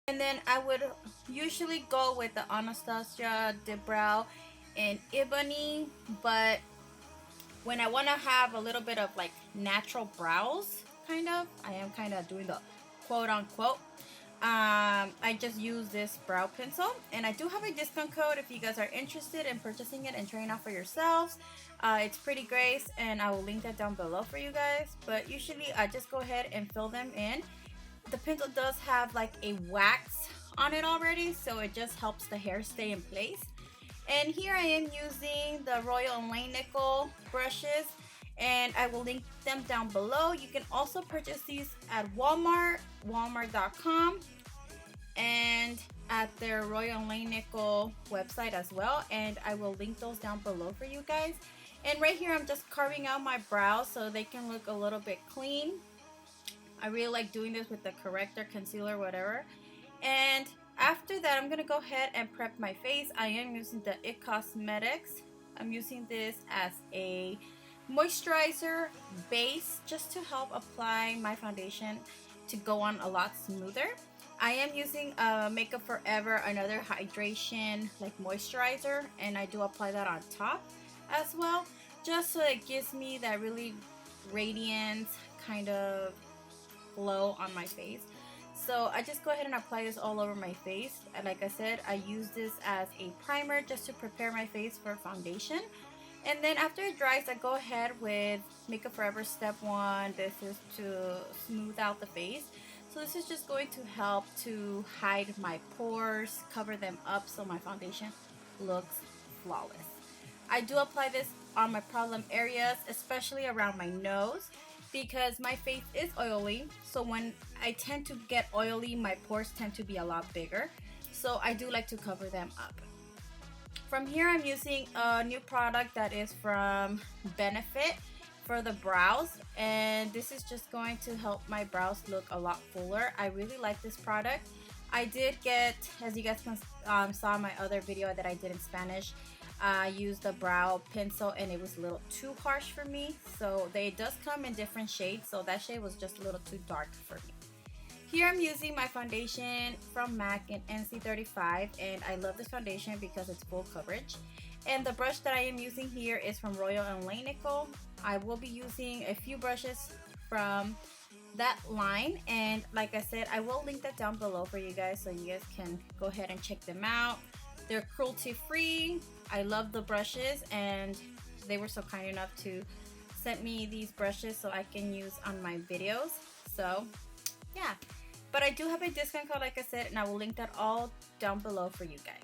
And then I would usually go with the Anastasia de Brow in Ebony, but when I want to have a little bit of like natural brows, I am kind of doing the quote unquote. I just use this brow pencil, and I do have a discount code if you guys are interested in purchasing it and trying out for yourselves. It's PrettyLilMzGrace, and I will link that down below for you guys. But usually I just go ahead and fill them in. The pencil does have like a wax on it already, so it just helps the hair stay in place. And here I am using the Royal and Langnickel brushes, and I will link them down below. You can also purchase these at Walmart, walmart.com, and at their Royal and Langnickel website as well, and I will link those down below for you guys. And right here I'm just carving out my brows so they can look a little bit clean. I really like doing this with the corrector, concealer, whatever. And after that, I'm going to go ahead and prep my face. I am using the Itcoametics. I'm using this as a moisturizer base just to help apply my foundation to go on a lot smoother. I am using Makeup Forever, another hydration like moisturizer, and I do apply that on top as well, just so it gives me that really radiant kind of glow on my face. So I just go ahead and apply this all over my face. And like I said, I use this as a primer just to prepare my face for foundation. And then after it dries, I go ahead with Makeup Forever Step 1. This is to smooth out the face. So this is just going to help to hide my pores, cover them up so my foundation looks flawless. I do apply this on my problem areas, especially around my nose, because my face is oily. So when I tend to get oily, my pores tend to be a lot bigger. So I do like to cover them up. From here, I'm using a new product that is from Benefit for the brows, and this is just going to help my brows look a lot fuller. I really like this product. I did get, as you guys can saw in my other video that I did in Spanish, I used the brow pencil and it was a little too harsh for me. So it does come in different shades, so that shade was just a little too dark for me. Here I'm using my foundation from MAC in NC35, and I love this foundation because it's full coverage. And the brush that I am using here is from Royal and Langnickel. I will be using a few brushes from that line, and like I said, I will link that down below for you guys so you guys can go ahead and check them out. They're cruelty free. I love the brushes, and they were so kind enough to send me these brushes so I can use on my videos. So yeah, but I do have a discount code, like I said, and I will link that all down below for you guys.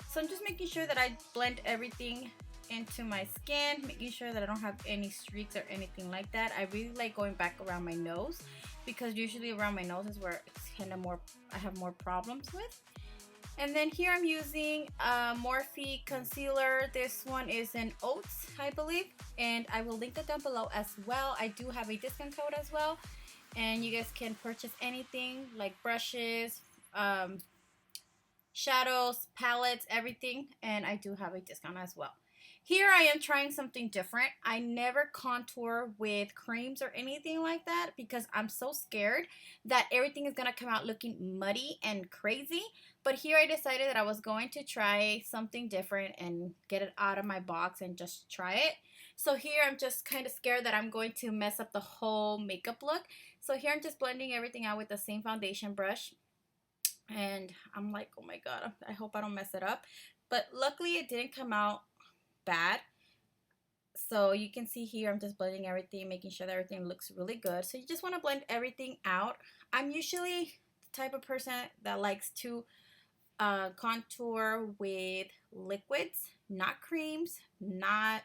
So I'm just making sure that I blend everything into my skin, making sure that I don't have any streaks or anything like that. I really like going back around my nose because usually around my nose is where it's kind of more, I have more problems with. And then here I'm using Morphe concealer. This one is in Oats, I believe, and I will link that down below as well. I do have a discount code as well, and you guys can purchase anything like brushes, shadows, palettes, everything, and I do have a discount as well. Here I am trying something different. I never contour with creams or anything like that because I'm so scared that everything is gonna come out looking muddy and crazy. But here I decided that I was going to try something different and get it out of my box and just try it. So here I'm just kind of scared that I'm going to mess up the whole makeup look. So here I'm just blending everything out with the same foundation brush. And I'm like, oh my god, I hope I don't mess it up. But luckily it didn't come out bad. So you can see here I'm just blending everything, making sure that everything looks really good. So you just want to blend everything out. I'm usually the type of person that likes to contour with liquids, not creams, not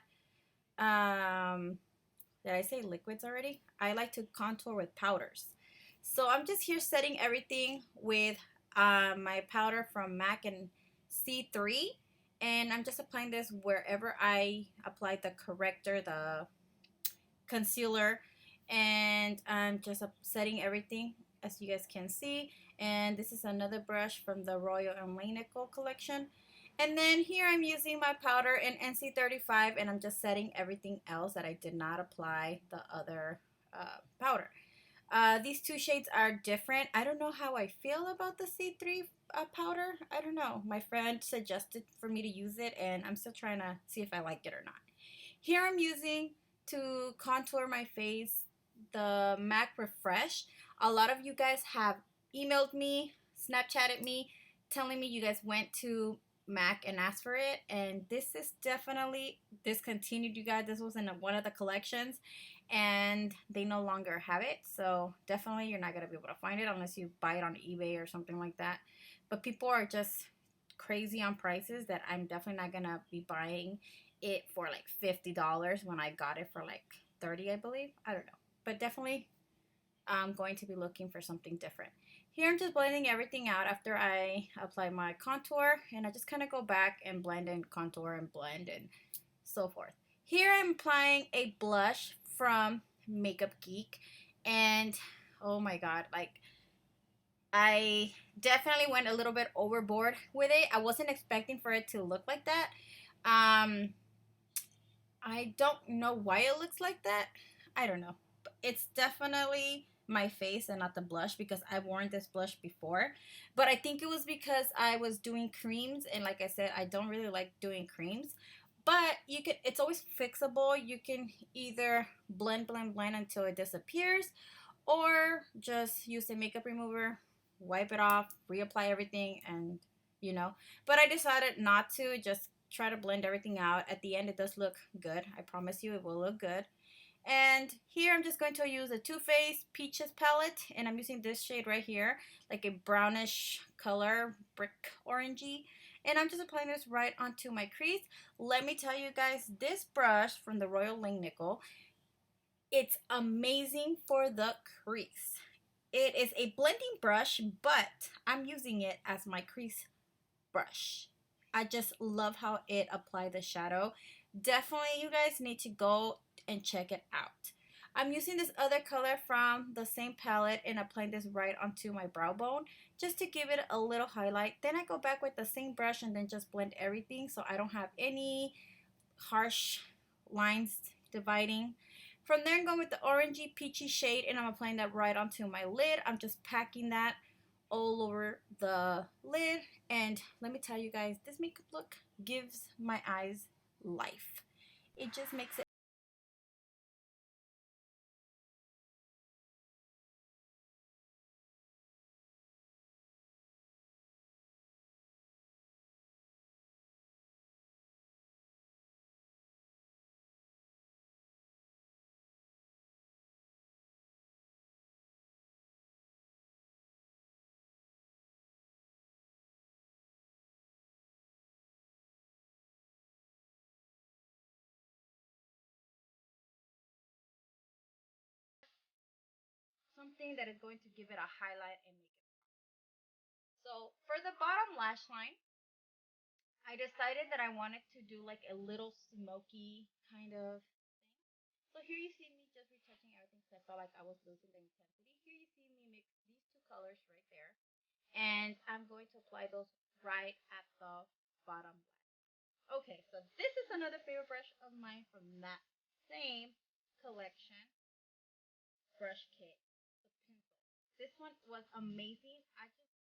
did I say liquids already? I like to contour with powders. So I'm just here setting everything with my powder from MAC and C3, and I'm just applying this wherever I applied the corrector, the concealer, and I'm just setting everything as you guys can see. And this is another brush from the Royal and Langnickel collection. And then here I'm using my powder in NC35, and I'm just setting everything else that I did not apply the other powder. These two shades are different. I don't know how I feel about the C3 powder. I don't know. My friend suggested for me to use it, and I'm still trying to see if I like it or not. Here I'm using to contour my face the MAC Refresh. A lot of you guys have emailed me, Snapchatted me, telling me you guys went to MAC and asked for it, and this is definitely discontinued, you guys. This was in one of the collections, and they no longer have it, so definitely you're not gonna be able to find it unless you buy it on eBay or something like that. But people are just crazy on prices that I'm definitely not gonna be buying it for like $50 when I got it for like 30, I believe. I don't know, but definitely I'm going to be looking for something different. Here I'm just blending everything out after I apply my contour, and I just kind of go back and blend and contour and blend and so forth. Here I'm applying a blush from Makeup Geek, and oh my god, like I definitely went a little bit overboard with it. I wasn't expecting for it to look like that. Um, I don't know why it looks like that. I don't know. It's definitely my face and not the blush because I've worn this blush before. But I think it was because I was doing creams, and like I said, I don't really like doing creams. But you can it's always fixable. You can either blend until it disappears, or just use a makeup remover, wipe it off, reapply everything, and you know. But I decided not to, just try to blend everything out. At the end, it does look good. I promise you, it will look good. And here I'm just going to use a Too Faced Peaches palette, and I'm using this shade right here, like a brownish color, brick orangey. And I'm just applying this right onto my crease. Let me tell you guys, this brush from the Royal Langnickel, it's amazing for the crease. It is a blending brush, but I'm using it as my crease brush. I just love how it applied the shadow. Definitely you guys need to go and check it out. I'm using this other color from the same palette and applying this right onto my brow bone just to give it a little highlight. Then I go back with the same brush and then just blend everything so I don't have any harsh lines dividing. From there, I'm going with the orangey peachy shade, and I'm applying that right onto my lid. I'm just packing that all over the lid, and let me tell you guys, this makeup look gives my eyes life. It just makes it something that is going to give it a highlight and make it. So for the bottom lash line, I decided that I wanted to do like a little smoky kind of thing. So here you see me just retouching everything because I felt like I was losing the intensity. Here you see me mix these two colors right there. And I'm going to apply those right at the bottom lash. Okay, so this is another favorite brush of mine from that same collection brush kit, the pencil. This one was amazing. I just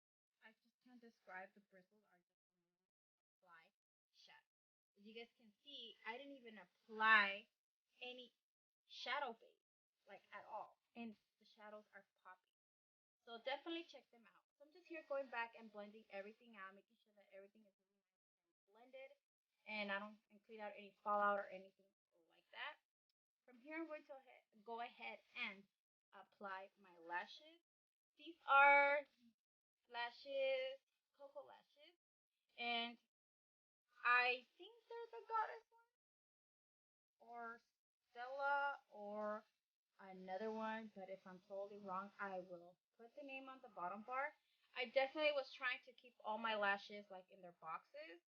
can't describe. The bristles are just amazing. Apply shadow. As you guys can see, I didn't even apply any shadow base like at all, and the shadows are popping. So definitely check them out. So I'm just here going back and blending everything out, making sure that everything is really nice and blended, and I don't clean out any fallout or anything like that. From here, I'm going to go ahead and apply my lashes. These are lashes, KOKO lashes, and I think they're the goddess one, or Stella, or another one. But if I'm totally wrong, I will put the name on the bottom bar. I definitely was trying to keep all my lashes like in their boxes,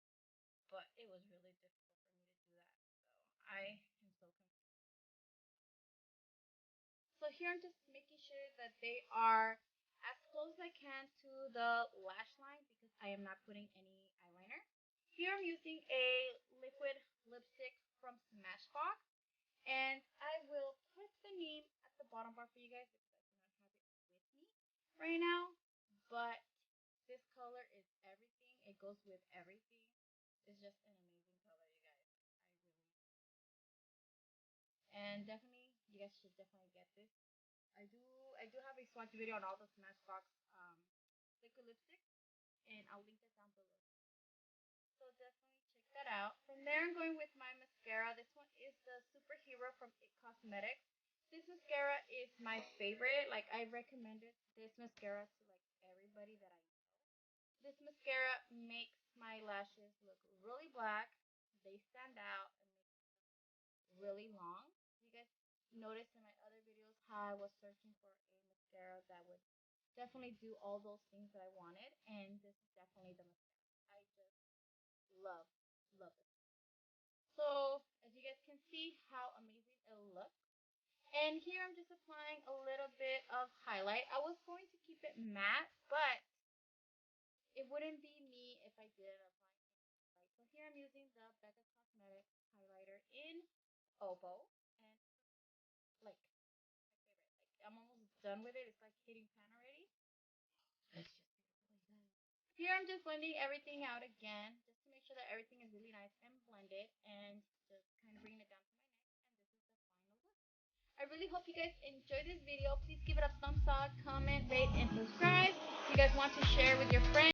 but it was really difficult for me to do that. So I am so confused. So here I'm just making sure that they are as close as I can to the lash line because I am not putting any eyeliner. Here I'm using a liquid lipstick from Smashbox, and I will put the name at the bottom bar for you guys because I do not have right now, but this color is everything. It goes with everything. It's just an amazing color, you guys. And definitely, you guys should definitely get this. I do I do have a swatch video on all the Smashbox liquid lipstick, and I'll link it down below. So definitely check that out. From there, I'm going with my mascara. This one is the Superhero from Itcoametics. This mascara is my favorite. Like, I recommended this mascara to like everybody that I know. This mascara makes my lashes look really black. They stand out and make really long. You guys noticed in my other videos how I was searching for a mascara that would definitely do all those things that I wanted, and this is definitely the mascara. I just love, love it. So as you guys can see how amazing it looks. And here I'm just applying a little bit of highlight. I was going to keep it matte, but it wouldn't be me if I didn't apply any highlight. So here I'm using the BECCA Cosmetics highlighter in Opal, and like my favorite. Like, I'm almost done with it. It's like hitting pan already. It's just beautiful, you guys. Here I'm just blending everything out again, just to make sure that everything is really nice and blended, and just kind of bringing it down to my neck. And this is the final look. I really hope you guys enjoyed this video. Please give it a thumbs up, comment, rate, and subscribe. If you guys want to share with your friends.